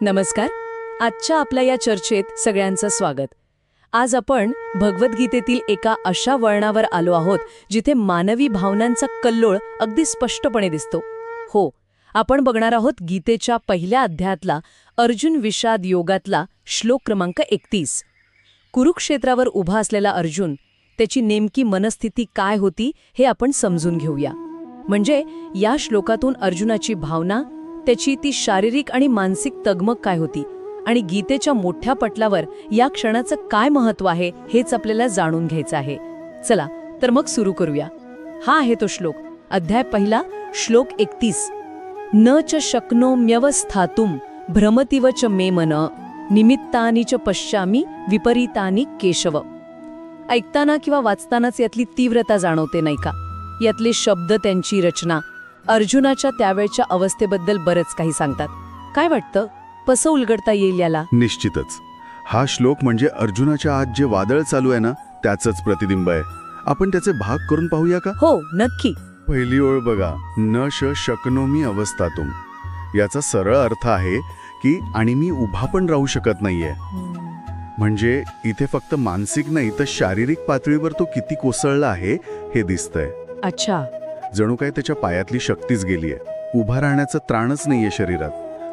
नमस्कार. आजच्या आपल्या या चर्चेत सगळ्यांचं स्वागत. आज आपण भगवद्गीतेतील एका अशा वळणावर आलो आहोत जिथे मानवी भावनांचा कल्लोळ अगदी स्पष्टपणे दिसतो. हो, आपण बघणार आहोत गीतेच्या पहिल्या अध्यायातला अर्जुन विषाद योगातला श्लोक क्रमांक 31. कुरुक्षेत्रावर उभा असलेला अर्जुन, त्याची नेमकी मनस्थिती काय होती हे आपण समजून घेऊया. म्हणजे या श्लोकातून अर्जुनाची भावना, त्याची ती शारीरिक आणि मानसिक तगमग काय होती आणि गीतेच्या मोठ्या पटलावर या क्षणाचं काय महत्त्व आहे हेच आपल्याला जाणून घ्यायचं आहे. चला तर मग सुरू करूया. हा आहे तो श्लोक, अध्याय पहिला, श्लोक 31. न च शक्नोम्यवस्थातुं भ्रमतीव च मे मन निमित्तानि च पश्यामि विपरीतानि केशव. ऐकताना किंवा वाचतानाच यातली तीव्रता जाणवते नाही का? यातले शब्द, त्यांची रचना अर्जुनाच्या त्यावेळच्या अवस्थेबद्दल बरंच काही सांगतात. काय वाटतं, कसं उलगडता येईल याला? निश्चितच हा श्लोक म्हणजे अर्जुनाच्या आत जे वादळ चालू आहे ना, त्याचंच प्रतिबिंब आहे. आपण त्याचे भाग करून पाहूया का? हो, नक्की. पहिली ओळ बघा, न शक्नोमी अवस्थातुम. याचा सरळ अर्थ आहे की आणि मी उभा पण राहू शकत नाहीये. म्हणजे इथे फक्त मानसिक नाही तर शारीरिक पातळीवर तो किती कोसळला आहे हे दिसतंय. अच्छा. जणू काय त्याच्या पायातली शक्तीच गेलीये. उभा राहण्याचं त्राणच नाहीये शरीरात.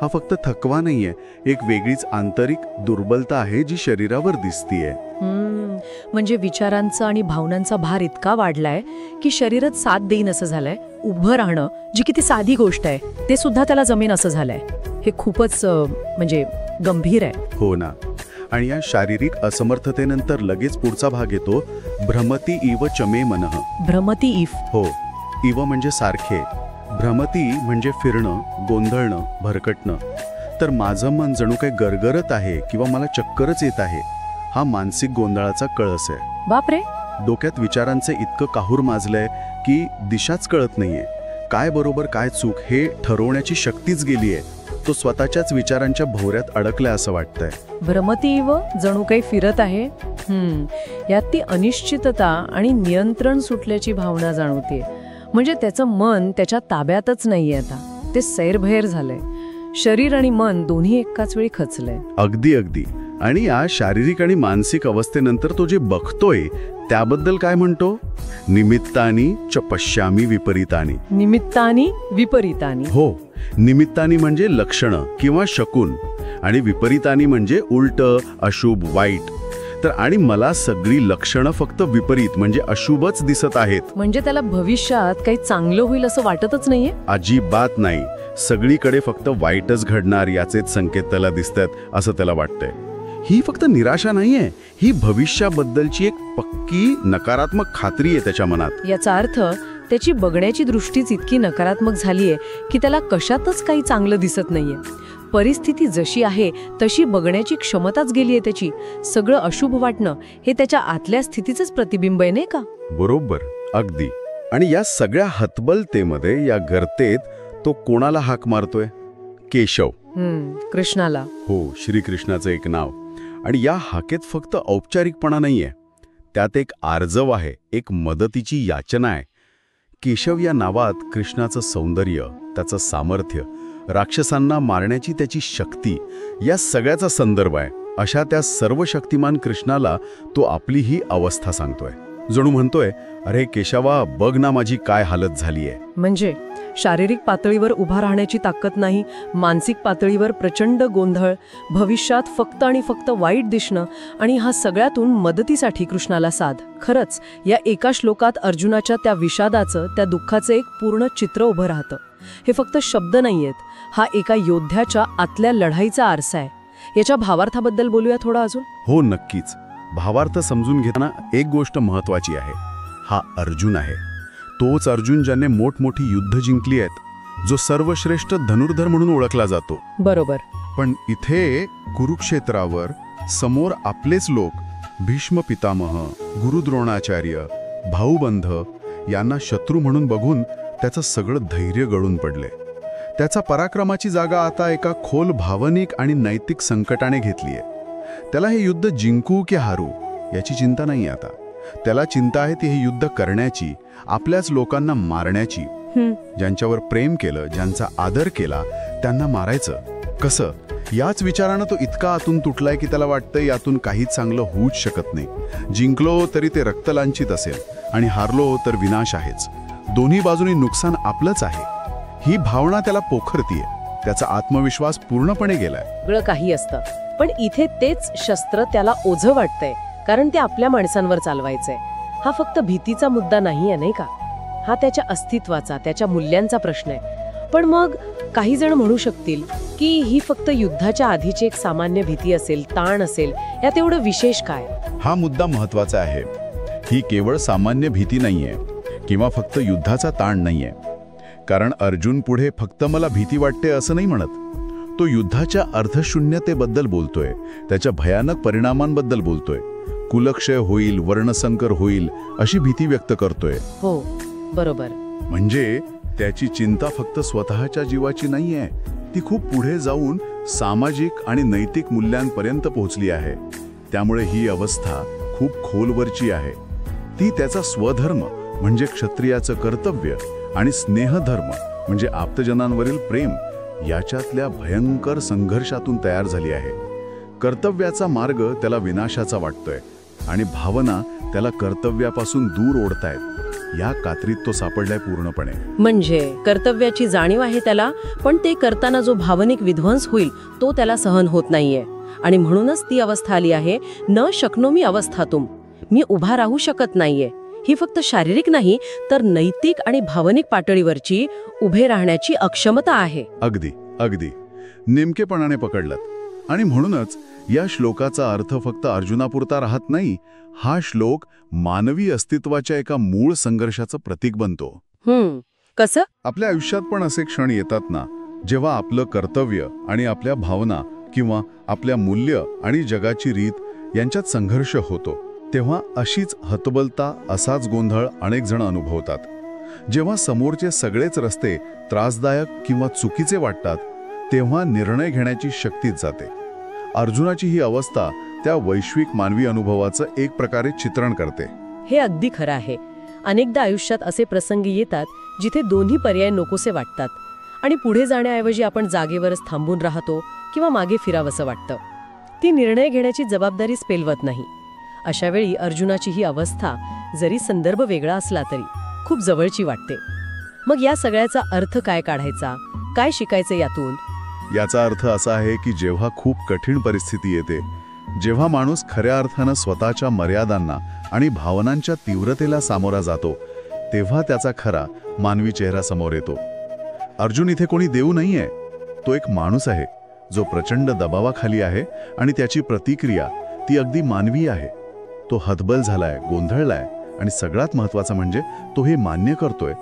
हा फक्त थकवा नाहीये, एक वेगळीच आंतरिक दुर्बलता आहे जी शरीरावर दिसतीये. म्हणजे विचारांचा आणि भावनांचा भार इतका वाढलाय की शरीरात साथ देईन असं झालंय. उभं राहणं, जी किती साधी गोष्ट आहे, ते सुद्धा त्याला जमेन असं झालंय. हे खूपच म्हणजे गंभीर आहे. हो ना. आणि या शारीरिक असमर्थतेनंतर लगेच पुढचा भाग येतो, भ्रमती इव चमे मनः. भ्रमती इफ. हो, इव म्हणजे सारखे, भ्रमती म्हणजे फिरणं, गोंधळणं, भरकटणं. तर माझं मन जणू काही गरगरत आहे किंवा मला चक्करच येत आहे. हा मानसिक गोंधळाचा कळस आहे. बापरे. डोक्यात विचारांचे इतकं काहूर माजलंय की दिशाच कळत नाहीये. काय बरोबर काय चूक हे ठरवण्याची शक्तीच गेलीये. तो स्वतःच्याच विचारांच्या भोवऱ्यात अडकलाय असं वाटतंय. भ्रमती इव, जणू काही फिरत आहे. यात ती अनिश्चितता आणि नियंत्रण सुटल्याची भावना जाणवते. म्हणजे त्याचं मन त्याच्या ताब्यातच नाहीये आता. ते सैरभैर झालंय. शरीर आणि मन दोन्ही एकाच वेळी खचलंय. अगदी अगदी. आणि या शारीरिक आणि मानसिक अवस्थेनंतर तो जे बघतोय त्याबद्दल काय म्हणतो? निमित्तानी च पश्यामि विपरीतानि. निमित्तानी विपरीतानी. हो, निमित्तानी म्हणजे लक्षणं किंवा शकून, आणि विपरीतानी म्हणजे उलट, अशुभ, वाईट. तर आणि मला सगळी लक्षणं फक्त विपरीत म्हणजे अशुभच दिसत आहेत. म्हणजे त्याला भविष्यात काही चांगलं होईल असं वाटतच नाहीये? अजिबात नाही. सगळीकडे फक्त वाईटच घडणार याचेच संकेत त्याला दिसतात असं त्याला वाटतंय. ही फक्त निराशा नाहीये, ही भविष्याबद्दलची एक पक्की नकारात्मक खात्री आहे त्याच्या मनात. याचा अर्थ त्याची बघण्याची दृष्टीच इतकी नकारात्मक झालीये की त्याला कशातच काही चांगलं दिसत नाहीये. परिस्थिती जशी आहे तशी बघण्याची क्षमताच गेलीये त्याची. सगळं अशुभ वाटणं हे त्याच्या आतल्या स्थितीचंच प्रतिबिंब आहे, नाही का? बरोबर, अगदी. आणि या सगळ्या हतबलतेमध्ये, या गर्तेत तो कोणाला हाक मारतोय? केशव. कृष्णाला. हो, श्रीकृष्णाचं एक नाव. आणि या हाकेत फक्त औपचारिकपणा नाहीये, त्यात एक आर्जव आहे, एक मदतीची याचना आहे. केशव या नावात कृष्णाचं सौंदर्य, त्याचं सामर्थ्य, राक्षसांना मारण्याची त्याची शक्ती, या सगळ्याचा संदर्भ आहे. अशा त्या सर्व शक्तिमान कृष्णाला तो आपली ही अवस्था सांगतोय. जणू म्हणतोय, अरे केशवा, बघ ना माझी काय हालत झालीये. म्हणजे शारीरिक पातळीवर उभा राहण्याची ताकद नाही, मानसिक पातळीवर प्रचंड गोंधळ, भविष्यात फक्त आणि फक्त वाईट दिसणं, आणि हा सगळ्यातून मदतीसाठी कृष्णाला साध. खरंच या एका श्लोकात अर्जुनाच्या त्या विषादाचं, त्या दुःखाचं एक पूर्ण चित्र उभं राहतं. हे फक्त शब्द नाहीयेत, हा एका योद्ध्याच्या आतल्या लढाईचा आरसा आहे. याच्या भावार्थाबद्दल बोलूया थोडं अजून. हो, नक्कीच. भावार्थ समजून घेताना एक गोष्ट महत्वाची आहे. हा अर्जुन आहे, तोच अर्जुन ज्याने मोठमोठी युद्ध जिंकली आहेत, जो सर्वश्रेष्ठ धनुर्धर म्हणून ओळखला जातो. बरोबर. पण इथे कुरुक्षेत्रावर समोर आपलेच लोक, भीष्म पितामह, गुरु द्रोणाचार्य, भाऊबंध यांना शत्रू म्हणून बघून त्याचं सगळं धैर्य गळून पडले. त्याचा पराक्रमाची जागा आता एका खोल भावनिक आणि नैतिक संकटाने घेतलीये. त्याला हे युद्ध जिंकू की हारू याची चिंता नाही आता. त्याला चिंता आहे ती हे युद्ध करण्याची, आपल्याच लोकांना मारण्याची. ज्यांच्यावर प्रेम केलं, ज्यांचा आदर केला, त्यांना मारायचं. कसं? याच विचारानं तो इतका आतून तुटलाय की त्याला वाटतंय यातून काहीच चांगलं होऊच शकत नाही. जिंकलो तरी ते रक्तलांछित असेल आणि हारलो तर विनाश आहेच. दोन्ही बाजूनी नुकसान आपलंच आहे. ही भावना त्याला पोखरतीये. त्याचा आत्मविश्वास पूर्णपणे गेलाय. सगळं काही असतं, पण इथे तेच शस्त्र त्याला ओझं वाटतंय, कारण ते आपल्या माणसांवर चालवायचंय. हा फक्त भीतीचा मुद्दा नाहीये, नाही का? हा त्याच्या अस्तित्वाचा, त्याच्या मूल्यांचा प्रश्न आहे. पण मग काही जण म्हणू शकतील की ही फक्त युद्धाच्या आधीची एक सामान्य भीती असेल, ताण असेल, यात एवढं विशेष काय? हा मुद्दा महत्वाचा आहे. ही केवळ सामान्य भीती नाहीये किंवा फक्त युद्धाचा ताण नाहीये. कारण अर्जुन पुढे फक्त मला भीती वाटते असं नाही म्हणत. तो युद्धाच्या अर्थशून्यतेबद्दल बोलतोय, त्याच्या भयानक परिणामांबद्दल बोलतोय. कुलक्षय होईल, वर्णसंकर होईल अशी भीती व्यक्त करतोय. हो, बरोबर. म्हणजे त्याची चिंता फक्त स्वतःच्या जीवाची नाहीये, ती खूप पुढे जाऊन सामाजिक आणि नैतिक मूल्यांपर्यंत पोहोचली आहे. त्यामुळे ही अवस्था खूप खोलवरची आहे. ती त्याचा स्वधर्म म्हणजे क्षत्रियाचं कर्तव्य आणि स्नेहधर्म म्हणजे आप्तजनांवरील प्रेम याच्यातल्या भयंकर संघर्षातून तयार झाली आहे. कर्तव्याचा मार्ग त्याला विनाशाचा वाटतोय आणि भावना त्याला कर्तव्यापासून दूर ओढतायत. या कात्रीत तो सापडलाय पूर्णपणे. म्हणजे कर्तव्याची जाणीव आहे त्याला, पण ते करताना जो भावनिक विध्वंस होईल तो त्याला सहन होत नाहीये. आणि म्हणूनच ती अवस्था आली आहे, न शक्नोमी अवस्थातून. मी उभा राहू शकत नाहीये. ही फक्त शारीरिक नाही तर नैतिक आणि भावनिक पातळीवरची उभे राहण्याची अक्षमता आहे. अगदी अगदी नेमकेपणाने पकडलात. आणि म्हणूनच या श्लोकाचा अर्थ फक्त अर्जुनापुरता राहत नाही. हा श्लोक मानवी अस्तित्वाच्या एका मूळ संघर्षाचं प्रतीक बनतो. कसं? आपल्या आयुष्यात पण असे क्षण येतात ना, जेव्हा आपलं कर्तव्य आणि आपल्या भावना किंवा आपल्या मूल्य आणि जगाची रीत यांच्यात संघर्ष होतो. तेव्हा अशीच हतबलता, असाच गोंधळ अनेक जण अनुभवतात. जेव्हा समोरचे सगळेच रस्ते त्रासदायक किंवा चुकीचे वाटतात, तेव्हा निर्णय घेण्याची शक्तीच जाते. अर्जुनाची ही अवस्था त्या वैश्विक मानवी अनुभवाचं एक प्रकारे चित्रण करते. हे अगदी खरं आहे. अनेकदा आयुष्यात असे प्रसंग येतात जिथे दोन्ही पर्याय नकोसे वाटतात आणि पुढे जाण्याऐवजी आपण जागेवरच थांबून राहतो किंवा मागे फिरावंसं वाटतं. ती निर्णय घेण्याची जबाबदारीच पेलवत नाही. अशा वेळी अर्जुनाची ही अवस्था जरी संदर्भ वेगळा असला तरी खूप जवळची वाटते. मग या सगळ्याचा अर्थ काय काढायचा, काय शिकायचं यातून? याचा अर्थ असा आहे की जेव्हा खूप कठीण परिस्थिती येते, जेव्हा माणूस खऱ्या अर्थानं स्वतःच्या मर्यादांना आणि भावनांच्या तीव्रतेला सामोरा जातो, तेव्हा त्याचा खरा मानवी चेहरा समोर येतो. अर्जुन इथे कोणी देव नाहीये. तो एक माणूस आहे जो प्रचंड दबावाखाली आहे आणि त्याची प्रतिक्रिया ती अगदी मानवी आहे. तो हतबल झालाय, गोंधळलाय आणि सगळ्यात महत्वाचं म्हणजे तो हे मान्य करतोय.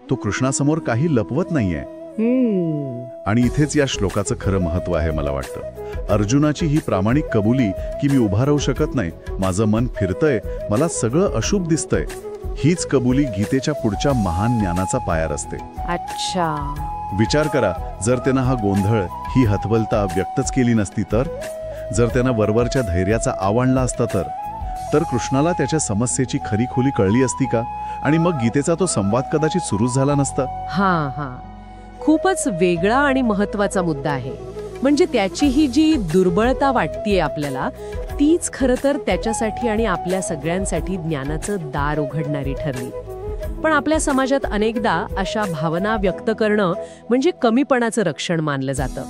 तो कृष्णासमोर काही लपवत नाहीये. आणि इथेच या श्लोकाचं खरं महत्व आहे मला वाटतं. अर्जुनाची ही प्रामाणिक कबुली की मी उभा राहू शकत नाही, माझं मन फिरतंय, मला सगळं अशुभ दिसतंय, हीच कबुली गीतेच्या पुढच्या महान ज्ञानाचा पायार असते. अच्छा. विचार करा, जर त्यानं हा गोंधळ, ही हतबलता व्यक्तच केली नसती तर, जर त्यानं वरवरच्या धैर्याचा आवडला असता तर कृष्णाला त्याच्या समस्येची खरी खोली कळली असती का? आणि मग गीतेचा तो संवाद कदाचित सुरूच झाला नसता. हा खूपच वेगळा आणि महत्वाचा मुद्दा आहे. म्हणजे त्याची ही जी दुर्बळता वाटतीये आपल्याला, तीच खरं तर त्याच्यासाठी आणि आपल्या सगळ्यांसाठी ज्ञानाचं दार उघडणारी ठरली. पण आपल्या समाजात अनेकदा अशा भावना व्यक्त करणं म्हणजे कमीपणाचं रक्षण मानलं जातं,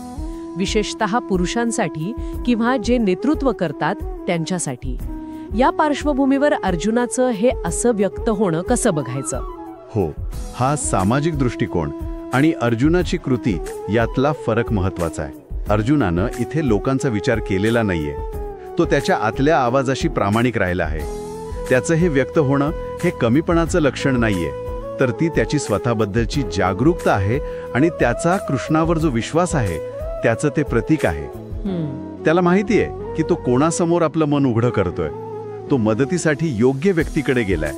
विशेषतः पुरुषांसाठी किंवा जे नेतृत्व करतात त्यांच्यासाठी. या पार्श्वभूमीवर अर्जुनाचं हे असं व्यक्त होणं कसं बघायचं? हो, हा सामाजिक दृष्टिकोन आणि अर्जुनाची कृती यातला फरक महत्वाचा आहे. अर्जुनानं इथे लोकांचा विचार केलेला नाहीये. तो त्याच्या आतल्या आवाजाशी प्रामाणिक राहिला आहे. त्याचं हे व्यक्त होणं हे कमीपणाचं लक्षण नाहीये, तर ती त्याची स्वतःबद्दलची जागरूकता आहे आणि त्याचा कृष्णावर जो विश्वास आहे त्याचं ते प्रतीक आहे. त्याला माहिती आहे की तो कोणासमोर आपलं मन उघडं करतोय. तो मदतीसाठी योग्य व्यक्तीकडे गेलाय.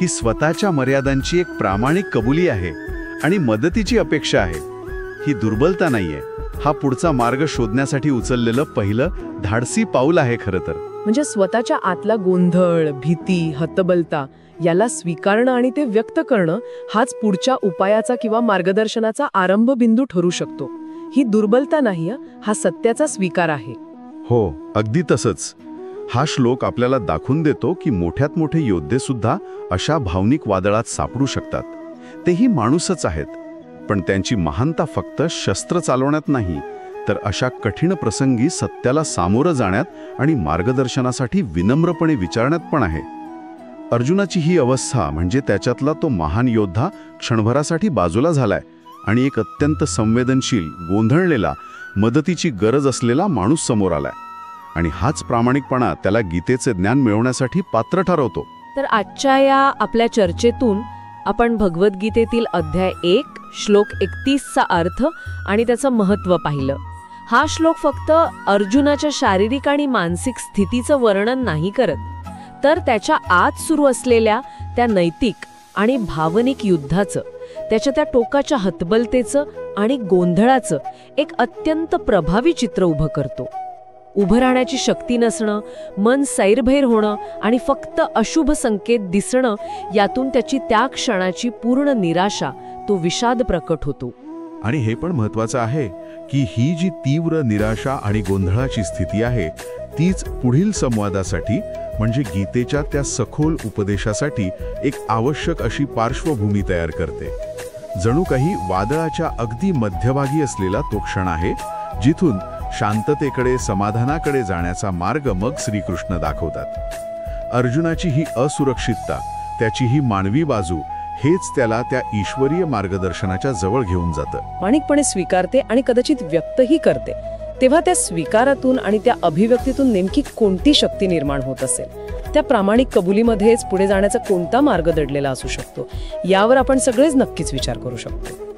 ही स्वतःच्या मर्यादांची एक प्रामाणिक कबुली आहे आणि मदतीची अपेक्षा आहे. ही दुर्बलता नाहीये. हा पुढचा मार्ग शोधण्यासाठी उचललेलं पहिलं धाडसी पाऊल आहे खरं तर. म्हणजे स्वतःच्या आतला गोंधळ, भीती, हतबलता याला स्वीकारणं आणि ते व्यक्त करणं हाच पुढच्या उपायाचा किंवा मार्गदर्शनाचा आरंभ बिंदू ठरू शकतो. ही दुर्बलता नाही, हा सत्याचा स्वीकार आहे. हो, अगदी तसंच. हा श्लोक आपल्याला दाखवून देतो की मोठ्यात मोठे योद्धे सुद्धा अशा भावनिक वादळात सापडू शकतात. तेही माणूसच आहेत, पण त्यांची महानता फक्त शस्त्र चालवण्यात नाही, तर अशा कठीण प्रसंगी सत्याला सामोरं जाण्यात आणि मार्गदर्शनासाठी विनम्रपणे विचारण्यात पण आहे. अर्जुनाची ही अवस्था म्हणजे त्याच्यातला तो महान योद्धा क्षणभरासाठी बाजूला झालाय आणि एक अत्यंत संवेदनशील, गोंधळलेला, मदतीची गरज असलेला माणूस समोर आलाय. आणि हाच प्रामाणिकपणा त्याला गीतेचे ज्ञान मिळवण्यासाठी पात्र ठरवतो. तर आजच्या या आपल्या चर्चेतून आपण भगवद्गीतेतील अध्याय 1 श्लोक 31चा अर्थ आणि त्याचं महत्त्व पाहिलं. हा श्लोक फक्त अर्जुनाच्या शारीरिक आणि मानसिक स्थितीचं वर्णन नाही करत, तर त्याच्या आत सुरू असलेल्या त्या नैतिक आणि भावनिक युद्धाचं, त्याच्या त्या टोकाच्या हतबलतेचं आणि गोंधळाचं एक अत्यंत प्रभावी चित्र उभं करतो. उभं राहण्याची शक्ती नसणं, मन सैरभैर होणं आणि फक्त अशुभ संकेत दिसणं, यातून त्याची त्या क्षणाची पूर्ण निराशा, तो विषाद प्रकट होतो. आणि हे पण महत्वाचं आहे की ही जी तीव्र निराशा आणि गोंधळाची स्थिती आहे, तीच पुढील संवादासाठी म्हणजे गीतेच्या त्या सखोल उपदेशासाठी एक आवश्यक अशी पार्श्वभूमी तयार करते. जणू काही वादळाच्या अगदी मध्यभागी असलेला तो क्षण आहे, जिथून शांततेकडे, समाधानाकडे जाण्याचा मार्ग मग श्रीकृष्ण दाखवतात. अर्जुनाची ही असुरक्षितता, त्याची ही मानवी बाजू, हेच त्याला त्या ईश्वरीय मार्गदर्शनाच्या जवळ घेऊन जातं. प्रामाणिकपणे स्वीकारते आणि कदाचित व्यक्तही करते. तेव्हा त्या स्वीकारातून आणि त्या अभिव्यक्तीतून नेमकी कोणती शक्ती निर्माण होत असेल? त्या प्रामाणिक कबुलीमध्येच पुढे जाण्याचा कोणता मार्ग दडलेला असू शकतो? यावर आपण सगळेच नक्कीच विचार करू शकतो.